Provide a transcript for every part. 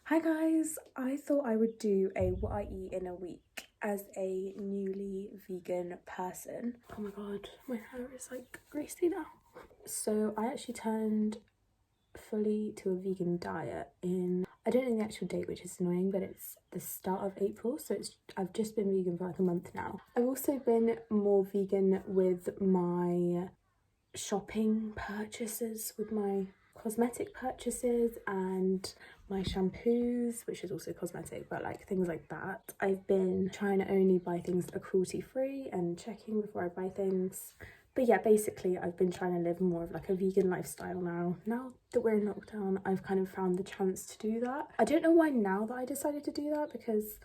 Hi guys, I thought I would do a what I eat in a week as a newly vegan person. Oh my god, my hair is like greasy now. So I actually turned fully to a vegan diet in, I don't know the actual date, which is annoying, but it's the start of April, so I've just been vegan for like a month now. I've also been more vegan with my shopping purchases, with my cosmetic purchases and my shampoos, which is also cosmetic, but like things like that. I've been trying to only buy things that are cruelty free and checking before I buy things. But yeah, basically I've been trying to live more of like a vegan lifestyle now. Now that we're in lockdown, I've kind of found the chance to do that. I don't know why now that I decided to do that, because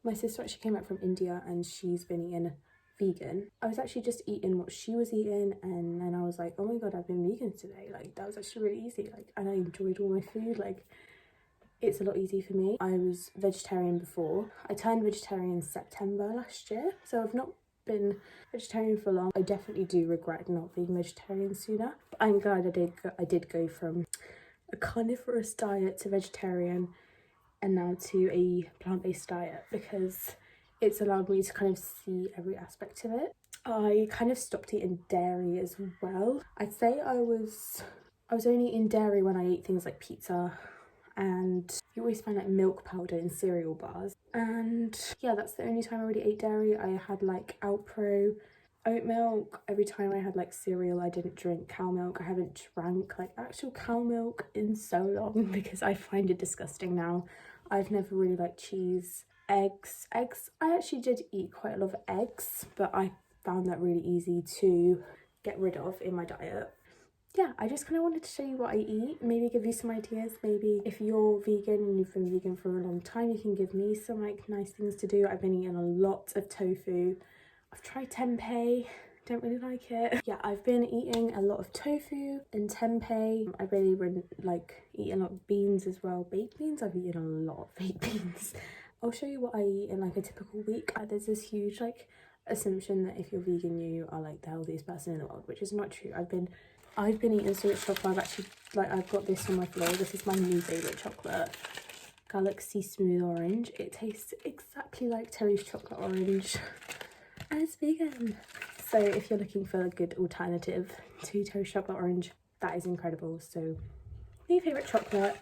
my sister actually came back from India and she's been eating vegan. I was actually just eating what she was eating, and then I was like, oh my god, I've been vegan today. Like, that was actually really easy. Like, and I enjoyed all my food. Like, it's a lot easier for me. I was vegetarian before. I turned vegetarian in September last year, so I've not been vegetarian for long. I definitely do regret not being vegetarian sooner, but I'm glad I did go from a carnivorous diet to vegetarian and now to a plant-based diet, because it's allowed me to kind of see every aspect of it. I kind of stopped eating dairy as well. I'd say I was only eating dairy when I ate things like pizza, and you always find like milk powder in cereal bars. And yeah, that's the only time I really ate dairy. I had like Alpro oat milk every time I had like cereal. I didn't drink cow milk. I haven't drank like actual cow milk in so long because I find it disgusting now. I've never really liked cheese. Eggs, I actually did eat quite a lot of eggs, but I found that really easy to get rid of in my diet. Yeah, I just kind of wanted to show you what I eat, maybe give you some ideas. Maybe if you're vegan and you've been vegan for a long time, you can give me some like nice things to do. I've been eating a lot of tofu. I've tried tempeh, don't really like it. Yeah, I've been eating a lot of tofu and tempeh. I really like eat a lot of beans as well. Baked beans, I've eaten a lot of baked beans. I'll show you what I eat in like a typical week. There's this huge like assumption that if you're vegan, you are like the healthiest person in the world, which is not true. I've been eating so much chocolate. I've actually, like, I've got this on my floor. This is my new favourite chocolate, Galaxy Smooth Orange. It tastes exactly like Terry's chocolate orange, and it's vegan. So if you're looking for a good alternative to Terry's chocolate orange, that is incredible. So new favourite chocolate,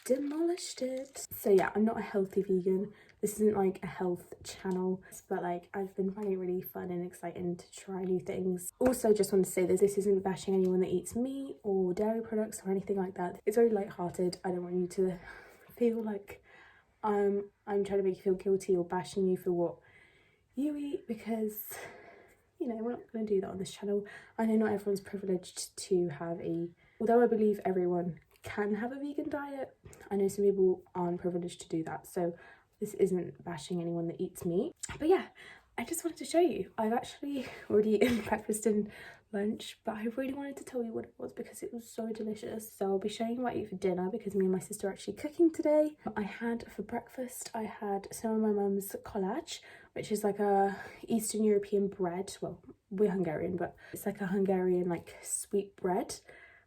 demolished it. So yeah, I'm not a healthy vegan. This isn't like a health channel, but like I've been finding it really fun and exciting to try new things. Also, just want to say that this isn't bashing anyone that eats meat or dairy products or anything like that. It's very light-hearted. I don't want you to feel like I'm trying to make you feel guilty or bashing you for what you eat, because you know, we're not going to do that on this channel. I know not everyone's privileged to have although I believe everyone can have a vegan diet, I know some people aren't privileged to do that, so this isn't bashing anyone that eats meat. But yeah, I just wanted to show you. I've actually already eaten breakfast and lunch, but I really wanted to tell you what it was because it was so delicious. So I'll be showing you what I eat for dinner, because me and my sister are actually cooking today. I had for breakfast, I had some of my mum's collage, which is like a Eastern European bread. Well, we're Hungarian, but it's like a Hungarian like sweet bread.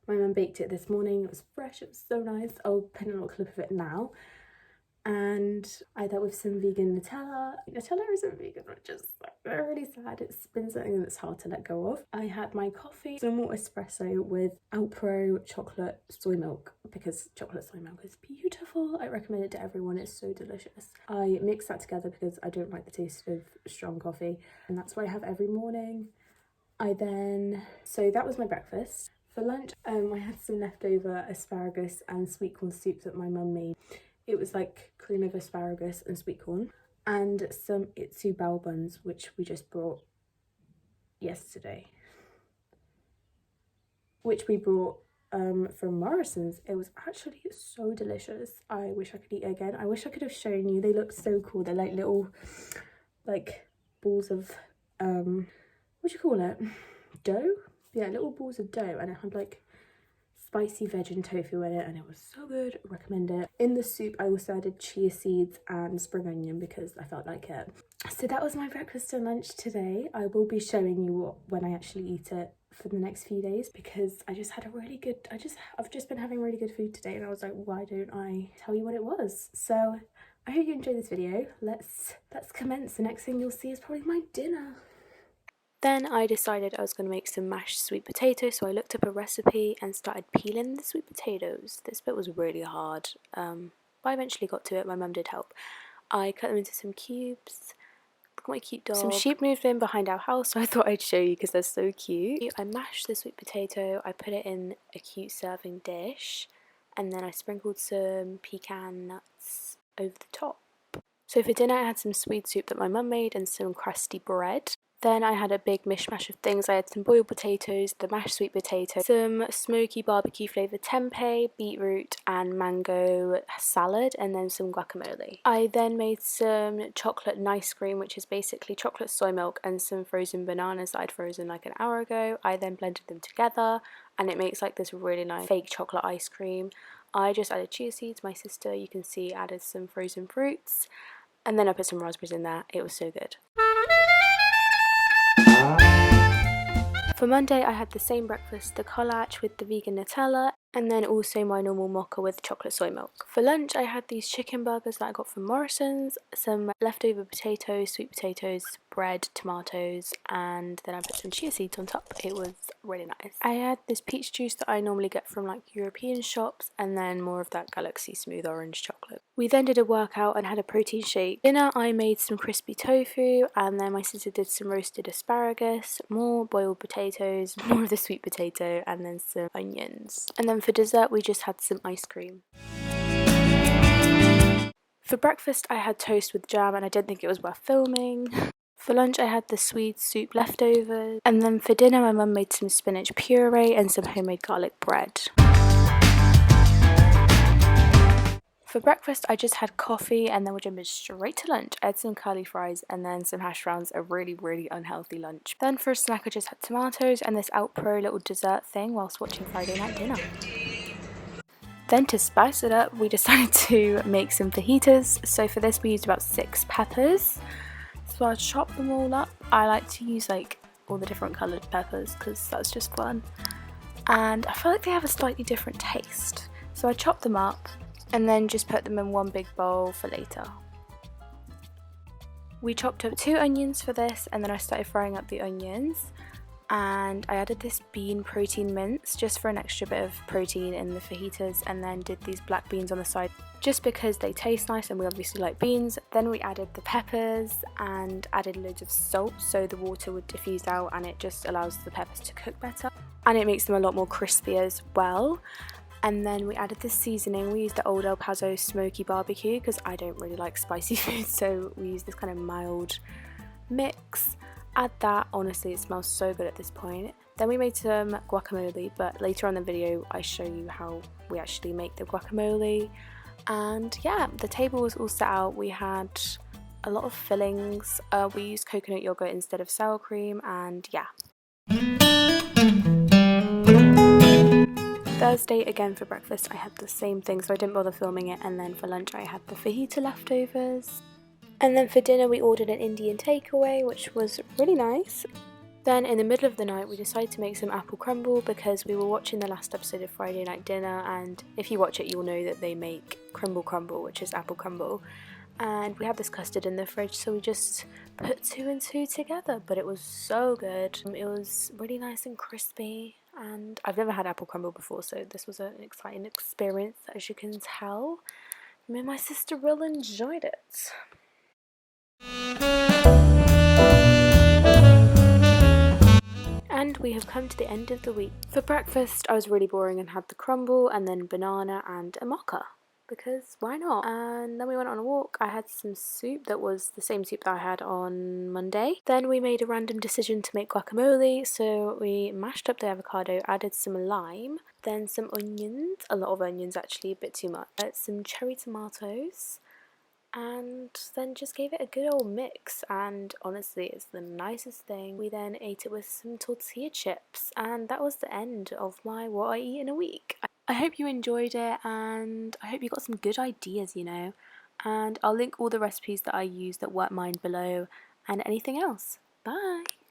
My mum baked it this morning. It was fresh, it was so nice. I'll put a little clip of it now. And I had that with some vegan Nutella. Nutella isn't vegan, which is really sad. It's been something that's hard to let go of. I had my coffee, some more espresso with Alpro chocolate soy milk, because chocolate soy milk is beautiful. I recommend it to everyone, it's so delicious. I mix that together because I don't like the taste of strong coffee, and that's what I have every morning. So that was my breakfast. For lunch, I had some leftover asparagus and sweet corn soup that my mum made. It was like cream of asparagus and sweet corn, and some itsu bao buns, which we just brought yesterday, which we brought from Morrison's. It was actually so delicious. I wish I could eat it again. I wish I could have shown you. They look so cool. They're like little like balls of what do you call it, dough? Yeah, little balls of dough, and it had like spicy veg and tofu in it, and it was so good. I recommend it. In the soup I also added chia seeds and spring onion because I felt like it. So that was my breakfast and lunch today. I will be showing you when I actually eat it for the next few days because I just had a really good, I've just been having really good food today, and I was like, why don't I tell you what it was? So I hope you enjoyed this video. Let's commence. The next thing you'll see is probably my dinner. Then I decided I was going to make some mashed sweet potatoes, so I looked up a recipe and started peeling the sweet potatoes. This bit was really hard, but I eventually got to it. My mum did help. I cut them into some cubes. Look at my cute dog. Some sheep moved in behind our house, so I thought I'd show you because they're so cute. I mashed the sweet potato, I put it in a cute serving dish, and then I sprinkled some pecan nuts over the top. So for dinner I had some swede soup that my mum made and some crusty bread. Then I had a big mishmash of things. I had some boiled potatoes, the mashed sweet potato, some smoky barbecue flavoured tempeh, beetroot and mango salad, and then some guacamole. I then made some chocolate nice cream, which is basically chocolate soy milk and some frozen bananas that I'd frozen like an hour ago. I then blended them together and it makes like this really nice fake chocolate ice cream. I just added chia seeds. My sister, you can see, added some frozen fruits, and then I put some raspberries in there. It was so good. For Monday I had the same breakfast, the collage with the vegan Nutella, and then also my normal mocha with chocolate soy milk. For lunch I had these chicken burgers that I got from Morrison's, some leftover potatoes, sweet potatoes, bread, tomatoes, and then I put some chia seeds on top. It was really nice. I had this peach juice that I normally get from like European shops, and then more of that Galaxy smooth orange chocolate. We then did a workout and had a protein shake. Dinner I made some crispy tofu, and then my sister did some roasted asparagus, more boiled potatoes, more of the sweet potato, and then some onions. And then for dessert we just had some ice cream. For breakfast I had toast with jam, and I didn't think it was worth filming. For lunch I had the swede soup leftovers, and then for dinner my mum made some spinach puree and some homemade garlic bread. For breakfast I just had coffee, and then we jumped straight to lunch. I had some curly fries and then some hash browns, a really unhealthy lunch. Then for a snack I just had tomatoes and this Outpro little dessert thing whilst watching Friday night dinner. Then to spice it up we decided to make some fajitas. So for this we used about 6 peppers. So I chopped them all up. I like to use like all the different coloured peppers because that's just fun. And I feel like they have a slightly different taste. So I chopped them up and then just put them in one big bowl for later. We chopped up 2 onions for this, and then I started frying up the onions. And I added this bean protein mince just for an extra bit of protein in the fajitas, and then did these black beans on the side just because they taste nice and we obviously like beans. Then we added the peppers and added loads of salt so the water would diffuse out and it just allows the peppers to cook better, and it makes them a lot more crispy as well. And then we added this seasoning. We used the Old El Paso smoky barbecue because I don't really like spicy food, so we used this kind of mild mix. Add that. Honestly, it smells so good at this point. Then we made some guacamole, but later on in the video I show you how we actually make the guacamole. And yeah, the table was all set out. We had a lot of fillings. We used coconut yogurt instead of sour cream, and yeah. Thursday again for breakfast I had the same thing, so I didn't bother filming it, and then for lunch I had the fajita leftovers. And then for dinner we ordered an Indian takeaway, which was really nice. Then in the middle of the night we decided to make some apple crumble because we were watching the last episode of Friday Night Dinner, and if you watch it you'll know that they make crumble, which is apple crumble. And we had this custard in the fridge, so we just put 2 and 2 together, but it was so good. It was really nice and crispy, and I've never had apple crumble before, so this was an exciting experience, as you can tell. Me and my sister really enjoyed it. And we have come to the end of the week. For breakfast I was really boring and had the crumble and then banana and a mocha, because why not? And then we went on a walk. I had some soup that was the same soup that I had on Monday. Then we made a random decision to make guacamole, so we mashed up the avocado, added some lime, then some onions, a lot of onions actually, a bit too much, some cherry tomatoes, and then just gave it a good old mix, and honestly it's the nicest thing. We then ate it with some tortilla chips, and that was the end of my what I eat in a week. I hope you enjoyed it, and I hope you got some good ideas, you know, and I'll link all the recipes that I use that weren't mine below and anything else. Bye!